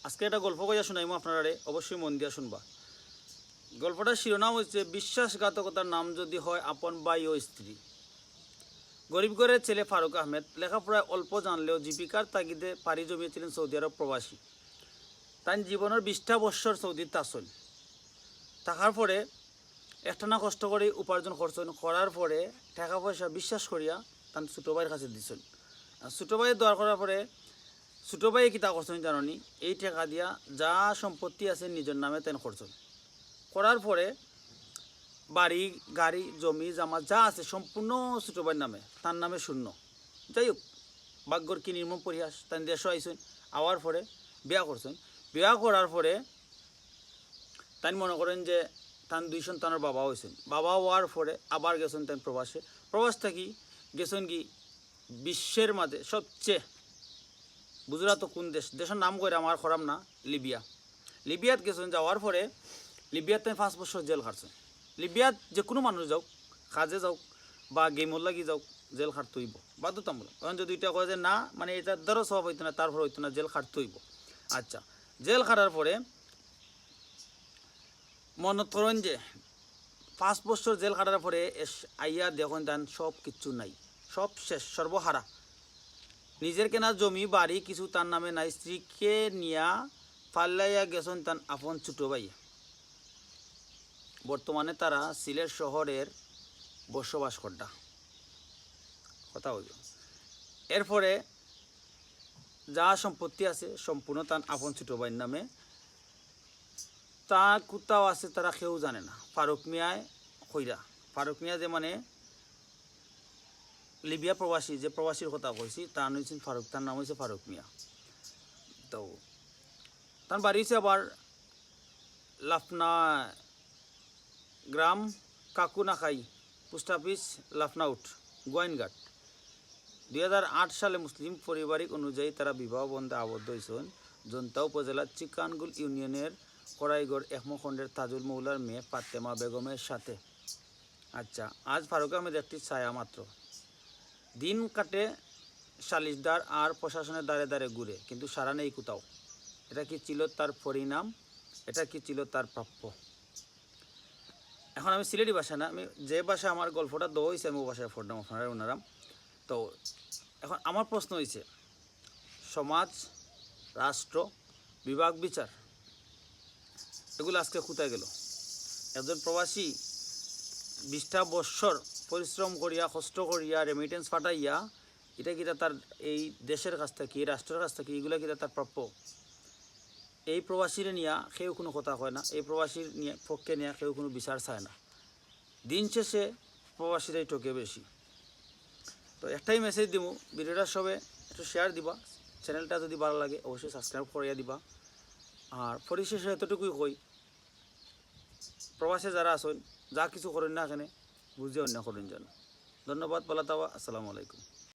আজকে একটা গল্প কইয়া শুনাইমু আপনারা, অবশ্যই মন দিয়া শুনবা। গল্পটার শিরোনাম হচ্ছে বিশ্বাসঘাতকতার নাম যদি হয় আপন ভাই ও স্ত্রী। গরিব ঘরের ছেলে ফারুক আহমেদ লেখাপড়ায় অল্প জানলেও জীবিকার তাগিদে পাড়ি জমিয়েছিলেন সৌদি আরব প্রবাসী। তাই জীবনের 20টা বৎসর সৌদিতে আসল থাকার পরে একটানা কষ্ট করে উপার্জন করছেন, করার পরে টাকা পয়সা বিশ্বাস করিয়া তার ছোটো ভাইয়ের কাছে দিছেন। আর ছোটো ভাইয়ের দোয়ার করার পরে ছোটো ভাই কিতা করছেন জানি, এই টাকা দিয়া যা সম্পত্তি আছে নিজের নামে তেন করছেন। করার পরে বাড়ি গাড়ি জমি জামা যা আছে সম্পূর্ণ ছোটো ভাইয়ের নামে, তার নামে শূন্য। যাই হোক, ভাগ্যর কি নির্মম পরিহাস। তাই দেশও আইসেন, আওয়ার পরে বিয়া করছেন। বিয়া করার পরে তাই মনে করেন যে তার 2 সন্তানের বাবা হয়েছেন। বাবা হওয়ার পরে আবার গেছেন তাই প্রবাসে। প্রবাস থাকি গেছেন কি বিশ্বের মাঝে সবচেয়ে, বুঝরা তো কোন দেশ, দেশের নাম করে আমার খরাম না, লিবিয়া। লিবিয়াত গেছেন, যাওয়ার পরে লিবিয়াত তাই 5 বছর জেল খাটছেন। লিবিয়াত যে কোনো মানুষ যাওক, কাজে যাওক বা গেমর লাগি যাওক, জেল খাটতে হইব বাধ্যতামূলক। কারণ যদি এটা কয় যে না, মানে এটার দ্বারা সব হইতো না, তারপর হইতো না, জেল খাটতে হইব। আচ্ছা, জেল খাটার পরে মনে করেন যে 5 বছর জেল খাটার পরে আইয়া দেখুন তান সব কিচ্ছু নাই, সব শেষ, সর্বহারা। নিজের কেনা জমি বাড়ি কিছু তার নামে নাই। স্ত্রীকে নিয়া পাল্লাইয়া গেছেন তার আপন ছোটো ভাই। বর্তমানে তারা সিলেট শহরের বসবাস করডা কথা হইল। এরপরে যা সম্পত্তি আছে সম্পূর্ণ তার আপন ছোটো ভাইয়ের নামে। তা কোথাও আছে তারা কেউ জানে না। ফারুক মিয়ায় কইরা, ফারুক মিয়া যে মানে লিবিয়া প্রবাসী, যে প্রবাসীর কথা কইছি তার নাম হয়েছেন ফারুক, তার নাম হয়েছে ফারুক মিয়া। তো তার বাড়ি হচ্ছে আবার লাফনা গ্রাম কাকুনাখাই, পোস্ট অফিস লাফনাউট, গোয়াইনঘাট। 2008 সালে মুসলিম পারিবারিক অনুযায়ী তারা বিবাহ বন্ধে আবদ্ধ হয়েছেন জন্তা উপজেলার চিকানগুল ইউনিয়নের কড়াইগড় একমখণ্ডের তাজুল মৌলার মেয়ে ফাতেমা বেগমের সাথে। আচ্ছা, আজ ফারুক আহমেদ একটি ছায়া মাত্র। দিন কাটে সালিশদার আর প্রশাসনের দ্বারে দ্বারে ঘুরে, কিন্তু সারা নেই কোথাও। এটা কি ছিল তার পরিণাম? এটা কি ছিল তার প্রাপ্য? এখন আমি সিলেটি ভাষা না, আমি যে ভাষা আমার গল্পটা দেওয়া হয়েছে আমি ও ভাষায় পড়লাম আপনারা ওনারা। তো এখন আমার প্রশ্ন হয়েছে, সমাজ, রাষ্ট্র, বিভাগ বিচার এগুলো আজকে কোথায় গেল? একজন প্রবাসী 20টা বৎসর পরিশ্রম করিয়া কষ্ট করিয়া রেমিটেন্স পাঠাইয়া এটা কিটা তার এই দেশের কাছ থেকে, এই রাষ্ট্রের কাছ থেকে এগুলো কিটা তার প্রাপ্য? এই প্রবাসীরা নিয়ে কেউ কোনো কথা কয় না, এই প্রবাসীর নিয়ে পক্ষে নিয়ে কেউ কোনো বিচার চায় না। দিন শেষে প্রবাসীরাই ঠকে বেশি। তো একটাই মেসেজ দিব, ভিডিওটা সবে একটু শেয়ার দিবা, চ্যানেলটা যদি ভালো লাগে অবশ্যই সাবস্ক্রাইব করিয়া দিবা। আর পরিশেষে এতটুকুই কই, প্রবাসে যারা আসেন যা কিছু করেন না এখানে বুঝে অন্য করেন যেন। ধন্যবাদ, ভালো থাকবা, আসসালামু আলাইকুম।